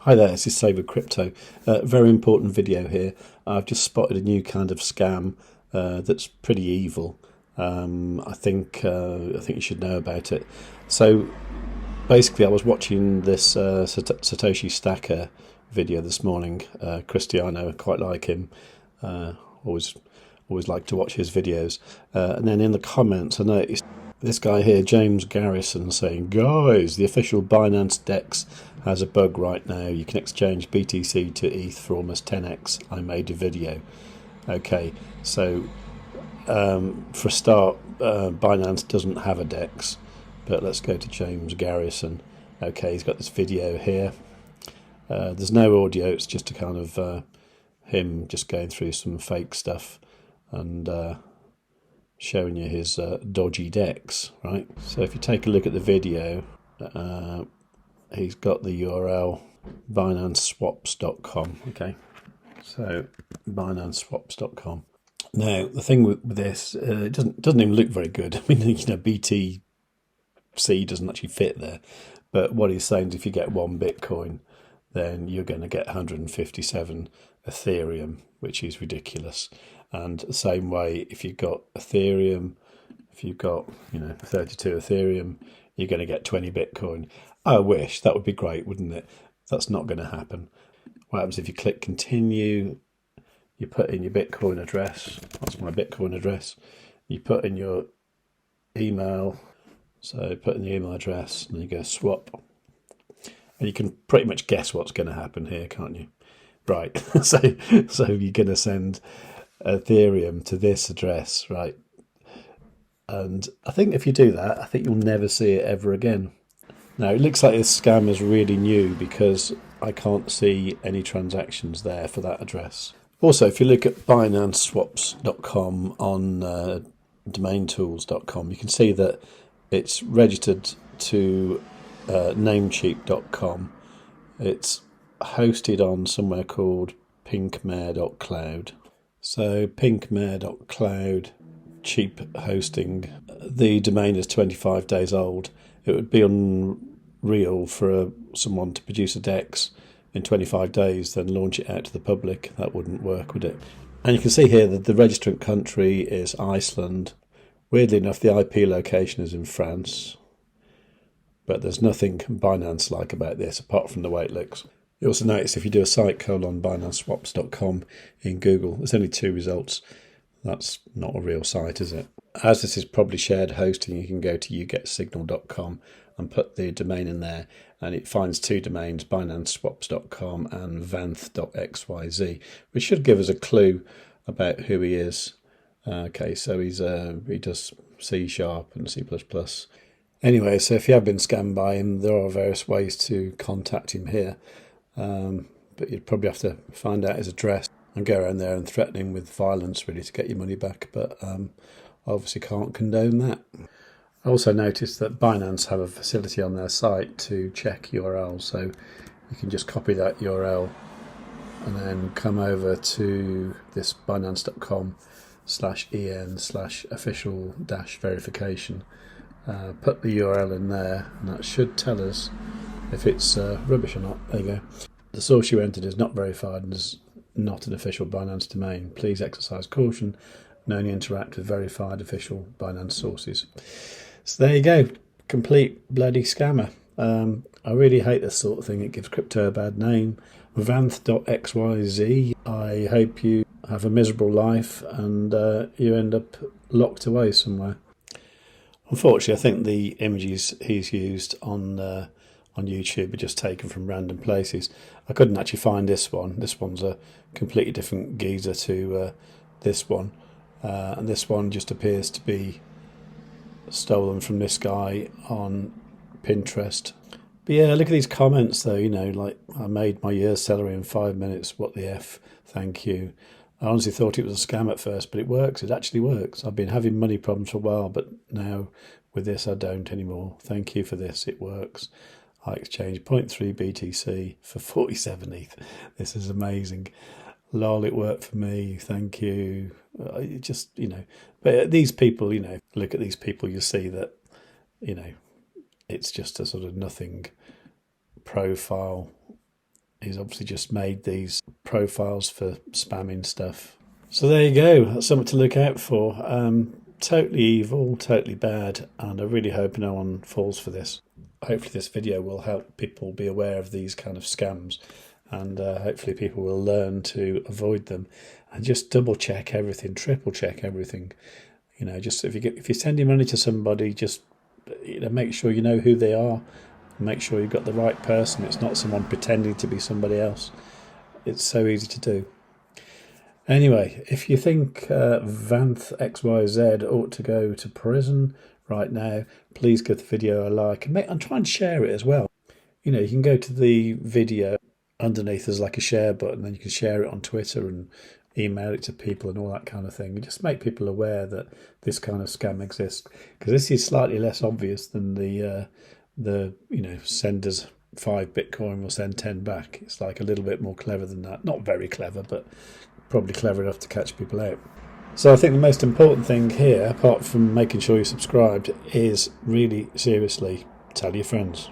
Hi there, this is Save with Crypto. Very important video here. I've just spotted a new kind of scam that's pretty evil. I think you should know about it. So basically, I was watching this Satoshi Stacker video this morning. Cristiano, I quite like him. Always like to watch his videos. And then in the comments, I noticed this guy here, James Garrison, saying, "Guys, the official Binance DEX has a bug right now. You can exchange BTC to ETH for almost 10x. I made a video." Okay, so for a start, Binance doesn't have a DEX, but let's go to James Garrison. Okay, he's got this video here. There's no audio, it's just a kind of him just going through some fake stuff and showing you his dodgy DEX, right? So if you take a look at the video, he's got the URL BinanceSwaps.com. Okay, so BinanceSwaps.com. Now the thing with this, it doesn't even look very good. I mean, BTC doesn't actually fit there, but what he's saying is if you get one Bitcoin, then you're going to get 157 Ethereum, which is ridiculous. And the same way, if you've got Ethereum, if you've got 32 Ethereum, you're going to get 20 Bitcoin. I wish, that would be great, wouldn't it? That's not going to happen. What happens if you click continue? You put in your Bitcoin address. That's my Bitcoin address. You put in your email. So put in the email address, and you go swap. And you can pretty much guess what's going to happen here, can't you? Right. so you're going to send Ethereum to this address, right? And I think if you do that, I think you'll never see it ever again. Now, it looks like this scam is really new because I can't see any transactions there for that address. Also, if you look at BinanceSwaps.com on DomainTools.com, you can see that it's registered to Namecheap.com. It's hosted on somewhere called pinkmare.cloud. So pinkmare.cloud, cheap hosting. The domain is 25 days old. It would be unreal for someone to produce a DEX in 25 days, then launch it out to the public. That wouldn't work, would it? And you can see here that the registrant country is Iceland. Weirdly enough, the IP location is in France. But there's nothing Binance-like about this, apart from the way it looks. You also notice if you do a site colon BinanceSwaps.com in Google, there's only 2 results. That's not a real site, is it? As this is probably shared hosting, you can go to yougetsignal.com and put the domain in there, and it finds 2 domains, BinanceSwaps.com and vanth.xyz, which should give us a clue about who he is. Okay, so he does C# and C++. Anyway, so if you have been scammed by him, there are various ways to contact him here. But you'd probably have to find out his address and go around there and threaten him with violence, really, to get your money back. But obviously can't condone that. I also noticed that Binance have a facility on their site to check URLs. So you can just copy that URL and then come over to this binance.com/en/official-verification. Put the URL in there, and that should tell us if it's rubbish or not. There you go. The source you entered is not verified and is not an official Binance domain. Please exercise caution and only interact with verified official Binance sources. So there you go. Complete bloody scammer. I really hate this sort of thing. It gives crypto a bad name. Vanth.xyz. I hope you have a miserable life and you end up locked away somewhere. Unfortunately, I think the images he's used on YouTube are just taken from random places. I couldn't actually find this one. This one's a completely different geezer to this one. And this one just appears to be stolen from this guy on Pinterest. But yeah, look at these comments though, like, I made my year's salary in 5 minutes. What the F? Thank you. I honestly thought it was a scam at first, but it works. It actually works. I've been having money problems for a while, but now with this I don't anymore. Thank you for this. It works. I exchanged 0.3 BTC for 47 ETH. This is amazing. Lol, it worked for me. Thank you. But these people, look at these people, you see that, it's just a sort of nothing profile He's obviously just made these profiles for spamming stuff. So there you go. That's something to look out for. Totally evil, totally bad, and I really hope no one falls for this. Hopefully this video will help people be aware of these kind of scams, and hopefully people will learn to avoid them and just double check everything, triple check everything. You know, just if you're sending money to somebody, just make sure you know who they are. Make sure you've got the right person. It's not someone pretending to be somebody else. It's so easy to do. Anyway, if you think Vanth XYZ ought to go to prison right now, please give the video a like and try and share it as well. You know, you can go to the video underneath. There's like a share button, then you can share it on Twitter and email it to people and all that kind of thing. And just make people aware that this kind of scam exists, because this is slightly less obvious than the send us 5 Bitcoin, we'll send 10 back. It's like a little bit more clever than that. Not very clever, but probably clever enough to catch people out. So I think the most important thing here, apart from making sure you're subscribed, is really seriously tell your friends.